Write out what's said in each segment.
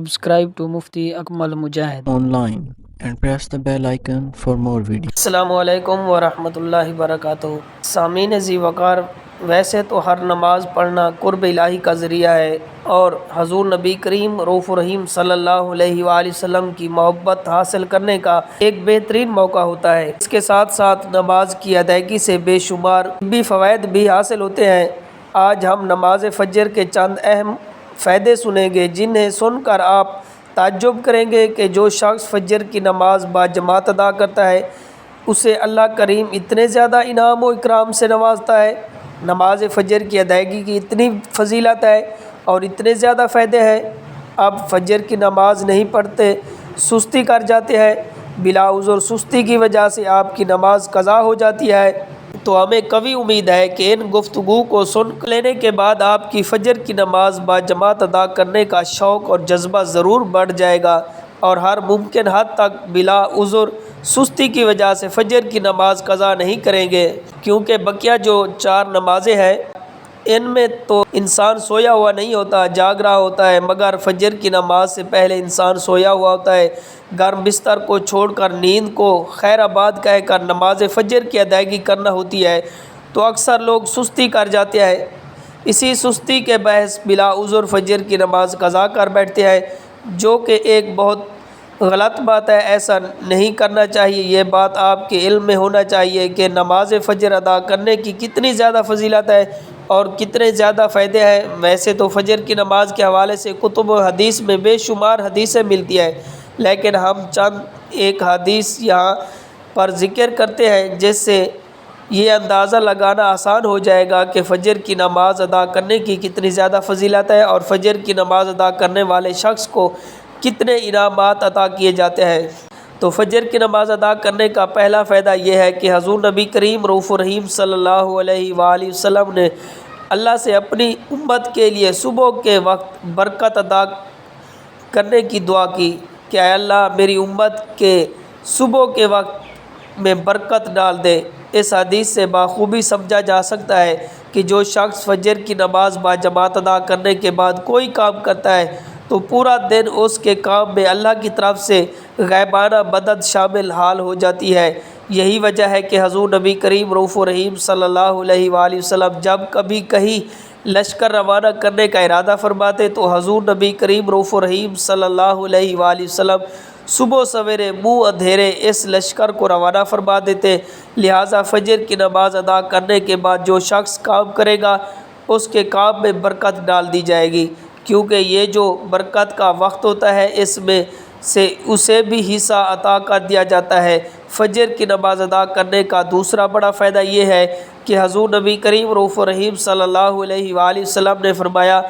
Subscribe to Mufti Akmal Mujahid online and press the bell icon for more videos. السلام علیکم ورحمۃ اللہ وبرکاتہ۔ سامعین ذی وقار، ویسے تو ہر نماز پڑھنا قرب الہی کا ذریعہ ہے اور حضور نبی کریم رؤوف الرحیم صلی اللہ علیہ وآلہ وسلم کی محبت حاصل کرنے کا ایک بہترین موقع ہوتا ہے۔ اس کے ساتھ ساتھ نماز کی ادائیگی سے بے شمار طبی فوائد بھی حاصل ہوتے ہیں۔ آج ہم نماز فجر کے چند اہم فائدے سنیں گے جنہیں سن کر آپ تعجب کریں گے کہ جو شخص فجر کی نماز باجماعت ادا کرتا ہے اسے اللہ کریم اتنے زیادہ انعام و اکرام سے نوازتا ہے۔ نماز فجر کی ادائیگی کی اتنی فضیلت ہے اور اتنے زیادہ فائدے ہیں۔ اب فجر کی نماز نہیں پڑھتے، سستی کر جاتے ہیں، بلا عذر سستی کی وجہ سے آپ کی نماز قضا ہو جاتی ہے، تو ہمیں قوی امید ہے کہ ان گفتگو کو سن لینے کے بعد آپ کی فجر کی نماز باجماعت ادا کرنے کا شوق اور جذبہ ضرور بڑھ جائے گا اور ہر ممکن حد تک بلا عذر سستی کی وجہ سے فجر کی نماز قضا نہیں کریں گے، کیونکہ بقیہ جو 4 نمازیں ہیں ان میں تو انسان سویا ہوا نہیں ہوتا، جاگ رہا ہوتا ہے، مگر فجر کی نماز سے پہلے انسان سویا ہوا ہوتا ہے۔ گرم بستر کو چھوڑ کر نیند کو خیر آباد کہہ کر نماز فجر کی ادائیگی کرنا ہوتی ہے، تو اکثر لوگ سستی کر جاتے ہیں۔ اسی سستی کے باعث بلا عذر فجر کی نماز قضا کر بیٹھتے ہیں، جو کہ ایک بہت غلط بات ہے۔ ایسا نہیں کرنا چاہیے۔ یہ بات آپ کے علم میں ہونا چاہیے کہ نماز فجر ادا کرنے کی کتنی زیادہ فضیلت ہے اور کتنے زیادہ فائدے ہیں۔ ویسے تو فجر کی نماز کے حوالے سے کتب و حدیث میں بے شمار حدیثیں ملتی ہیں، لیکن ہم چند ایک حدیث یہاں پر ذکر کرتے ہیں جس سے یہ اندازہ لگانا آسان ہو جائے گا کہ فجر کی نماز ادا کرنے کی کتنی زیادہ فضیلت ہے اور فجر کی نماز ادا کرنے والے شخص کو کتنے انعامات عطا کیے جاتے ہیں۔ تو فجر کی نماز ادا کرنے کا پہلا فائدہ یہ ہے کہ حضور نبی کریم رؤوف الرحیم صلی اللہ علیہ وآلہ وسلم نے اللہ سے اپنی امت کے لیے صبح کے وقت برکت ادا کرنے کی دعا کی کہ اے اللہ میری امت کے صبح کے وقت میں برکت ڈال دے۔ اس حدیث سے بخوبی سمجھا جا سکتا ہے کہ جو شخص فجر کی نماز باجماعت ادا کرنے کے بعد کوئی کام کرتا ہے تو پورا دن اس کے کام میں اللہ کی طرف سے غیبانہ مدد شامل حال ہو جاتی ہے۔ یہی وجہ ہے کہ حضور نبی کریم رؤوف الرحیم صلی اللہ علیہ وآلہ وسلم جب کبھی کہیں لشکر روانہ کرنے کا ارادہ فرماتے تو حضور نبی کریم رؤوف الرحیم صلی اللہ علیہ وآلہ وسلم صبح سویرے منہ اندھیرے اس لشکر کو روانہ فرما دیتے۔ لہٰذا فجر کی نماز ادا کرنے کے بعد جو شخص کام کرے گا اس کے کام میں برکت ڈال دی جائے گی، کیونکہ یہ جو برکت کا وقت ہوتا ہے اس میں سے اسے بھی حصہ عطا کر دیا جاتا ہے۔ فجر کی نماز ادا کرنے کا دوسرا بڑا فائدہ یہ ہے کہ حضور نبی کریم رؤوف الرحیم صلی اللہ علیہ وآلہ وسلم نے فرمایا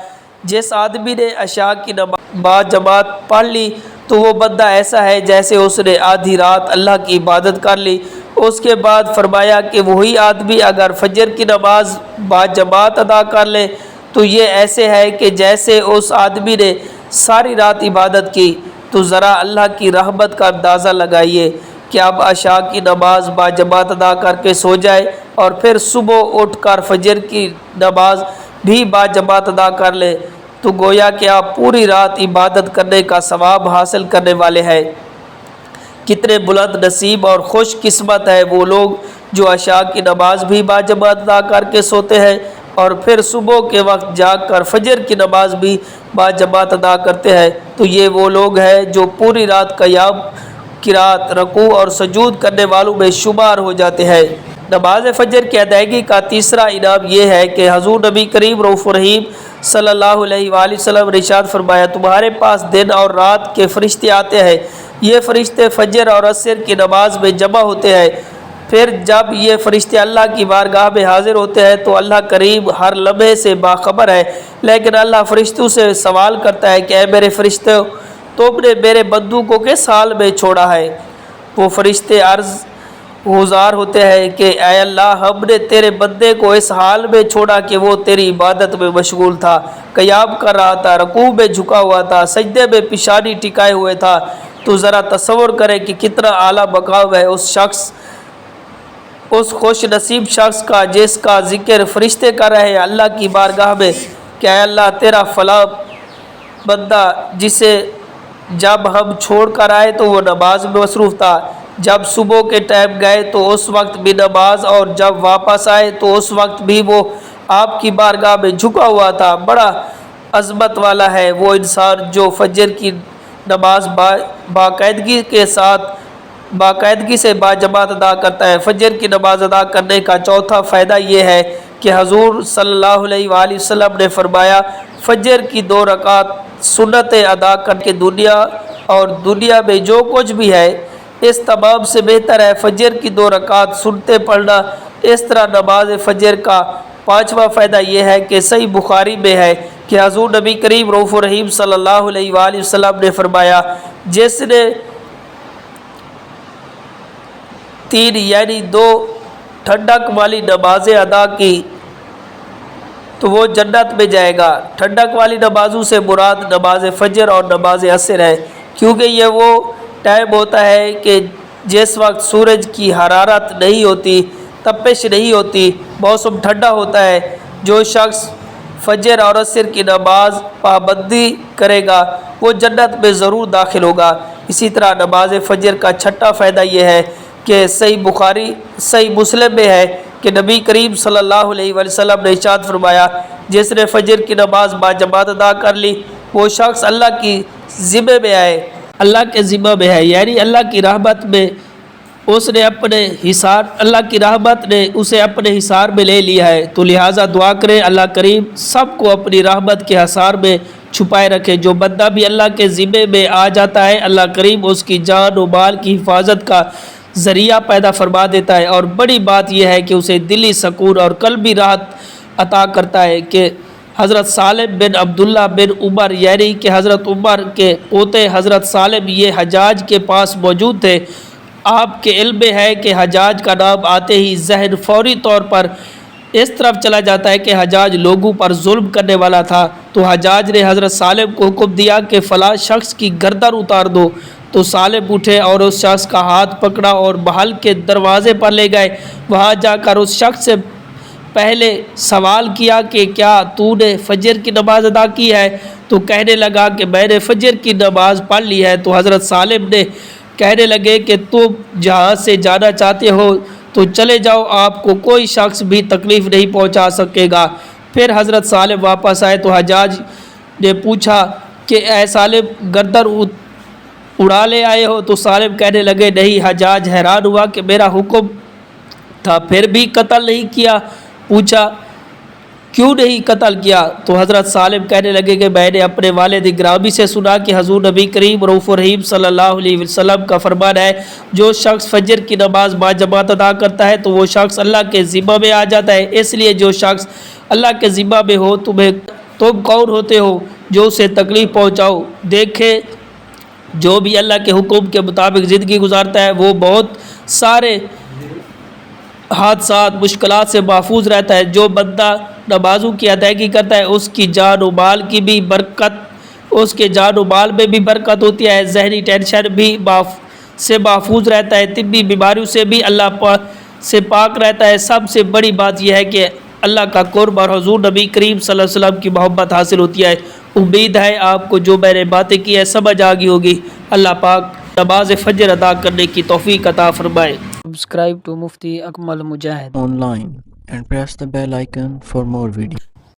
جس آدمی نے عشاء کی نماز باجماعت پڑھ لی تو وہ بندہ ایسا ہے جیسے اس نے آدھی رات اللہ کی عبادت کر لی۔ اس کے بعد فرمایا کہ وہی آدمی اگر فجر کی نماز باجماعت ادا کر لے تو یہ ایسے ہے کہ جیسے اس آدمی نے ساری رات عبادت کی۔ تو ذرا اللہ کی رحمت کا اندازہ لگائیے کہ اب عشاء کی نماز باجماعت ادا کر کے سو جائے اور پھر صبح اٹھ کر فجر کی نماز بھی باجماعت ادا کر لے تو گویا کہ آپ پوری رات عبادت کرنے کا ثواب حاصل کرنے والے ہیں۔ کتنے بلند نصیب اور خوش قسمت ہے وہ لوگ جو عشاء کی نماز بھی باجماعت ادا کر کے سوتے ہیں اور پھر صبح کے وقت جاگ کر فجر کی نماز بھی باجماعت ادا کرتے ہیں۔ تو یہ وہ لوگ ہیں جو پوری رات قیام، قرات، رکوع اور سجود کرنے والوں میں شمار ہو جاتے ہیں۔ نماز فجر کی ادائیگی کا تیسرا انعام یہ ہے کہ حضور نبی کریم رؤوف الرحیم صلی اللہ علیہ وآلہ وسلم نے ارشاد فرمایا تمہارے پاس دن اور رات کے فرشتے آتے ہیں، یہ فرشتے فجر اور عصر کی نماز میں جمع ہوتے ہیں۔ پھر جب یہ فرشتے اللہ کی بارگاہ میں حاضر ہوتے ہیں تو اللہ کریم ہر لمحے سے باخبر ہے، لیکن اللہ فرشتوں سے سوال کرتا ہے کہ اے میرے فرشتوں تم نے میرے بندوں کو کس حال میں چھوڑا ہے؟ وہ فرشتے عرض گزار ہوتے ہیں کہ اے اللہ ہم نے تیرے بندے کو اس حال میں چھوڑا کہ وہ تیری عبادت میں مشغول تھا، قیام کر رہا تھا، رکوع میں جھکا ہوا تھا، سجدے میں پیشانی ٹکائے ہوئے تھا۔ تو ذرا تصور کریں کہ کتنا اعلیٰ مقام ہے اس خوش نصیب شخص کا جس کا ذکر فرشتے کر رہے ہیں اللہ کی بارگاہ میں کہ اے اللہ تیرا فلاں بندہ جسے جب ہم چھوڑ کر آئے تو وہ نماز میں مصروف تھا، جب صبح کے ٹائم گئے تو اس وقت بھی نماز، اور جب واپس آئے تو اس وقت بھی وہ آپ کی بارگاہ میں جھکا ہوا تھا۔ بڑا عظمت والا ہے وہ انسان جو فجر کی نماز باقاعدگی سے باجماعت ادا کرتا ہے۔ فجر کی نماز ادا کرنے کا چوتھا فائدہ یہ ہے کہ حضور صلی اللہ علیہ وآلہ وسلم نے فرمایا، فجر کی 2 رکعت سنتیں ادا کر کے دنیا میں جو کچھ بھی ہے اس تمام سے بہتر ہے فجر کی 2 رکعت سنتیں پڑھنا۔ اس طرح نماز فجر کا 5واں فائدہ یہ ہے کہ صحیح بخاری میں ہے کہ حضور نبی کریم رؤوف الرحیم صلی اللہ علیہ وآلہ وسلم نے فرمایا، جس نے 3 یعنی 2 ٹھنڈک والی نمازیں ادا کی تو وہ جنت میں جائے گا۔ ٹھنڈک والی نمازوں سے مراد نماز فجر اور نماز عصر ہے، کیونکہ یہ وہ ٹائم ہوتا ہے کہ جس وقت سورج کی حرارت نہیں ہوتی، تپش نہیں ہوتی، موسم ٹھنڈا ہوتا ہے۔ جو شخص فجر اور عصر کی نماز پابندی کرے گا وہ جنت میں ضرور داخل ہوگا۔ اسی طرح نماز فجر کا 6واں فائدہ یہ ہے کہ صحیح مسلم میں ہے کہ نبی کریم صلی اللہ علیہ وسلم نے ارشاد فرمایا، جس نے فجر کی نماز باجماعت ادا کر لی وہ شخص اللہ کے ذمہ میں ہے، یعنی اللہ کی رحمت میں اسے اپنے حصار میں لے لیا ہے۔ تو لہٰذا دعا کریں اللہ کریم سب کو اپنی رحمت کے حصار میں چھپائے رکھے۔ جو بندہ بھی اللہ کے ذمہ میں آ جاتا ہے اللہ کریم اس کی جان و مال کی حفاظت کا ذریعہ پیدا فرما دیتا ہے، اور بڑی بات یہ ہے کہ اسے دلی سکون اور قلبی راحت عطا کرتا ہے کہ حضرت سالم بن عبداللہ بن عمر یعنی کہ حضرت عمر کے پوتے حضرت سالم یہ حجاج کے پاس موجود تھے۔ آپ کے علم میں ہے کہ حجاج کا نام آتے ہی ذہن فوری طور پر اس طرف چلا جاتا ہے کہ حجاج لوگوں پر ظلم کرنے والا تھا۔ تو حجاج نے حضرت سالم کو حکم دیا کہ فلاں شخص کی گردن اتار دو۔ تو سالم اٹھے اور اس شخص کا ہاتھ پکڑا اور محل کے دروازے پر لے گئے۔ وہاں جا کر اس شخص سے پہلے سوال کیا کہ کیا تو نے فجر کی نماز ادا کی ہے؟ تو کہنے لگا کہ میں نے فجر کی نماز پڑھ لی ہے۔ تو حضرت سالم نے کہنے لگے کہ تم جہاں سے جانا چاہتے ہو تو چلے جاؤ، آپ کو کوئی شخص بھی تکلیف نہیں پہنچا سکے گا۔ پھر حضرت سالم واپس آئے تو حجاج نے پوچھا کہ اے سالم گردن اڑا لے آئے ہو؟ تو سالم کہنے لگے نہیں۔ حجاج حیران ہوا کہ میرا حکم تھا پھر بھی قتل نہیں کیا۔ پوچھا کیوں نہیں قتل کیا؟ تو حضرت سالم کہنے لگے کہ میں نے اپنے والد گرامی سے سنا کہ حضور نبی کریم رؤوف الرحیم صلی اللہ علیہ وسلم کا فرمان ہے، جو شخص فجر کی نماز باجماعت ادا کرتا ہے تو وہ شخص اللہ کے ذمہ میں آ جاتا ہے۔ اس لیے جو شخص اللہ کے ذمہ میں ہو تم کون ہوتے ہو جو اسے تکلیف پہنچاؤ؟ دیکھیں جو بھی اللہ کے حکم کے مطابق زندگی گزارتا ہے وہ بہت سارے حادثات مشکلات سے محفوظ رہتا ہے۔ جو بندہ نمازوں کی ادائیگی کرتا ہے اس کی جان و مال کی بھی برکت، اس کے جان و مال میں بھی برکت ہوتی ہے، ذہنی ٹینشن بھی سے محفوظ رہتا ہے، طبی بیماریوں سے بھی اللہ سے پاک رہتا ہے۔ سب سے بڑی بات یہ ہے کہ اللہ کا قرب اور حضور نبی کریم صلی اللہ علیہ وسلم کی محبت حاصل ہوتی ہے۔ امید ہے آپ کو جو میں نے باتیں کی ہے سمجھ آ گئی ہوگی۔ اللہ پاک نماز فجر ادا کرنے کی توفیق عطا فرمائے۔ Subscribe to Mufti Akmal Mujahid online and press the bell icon for more videos.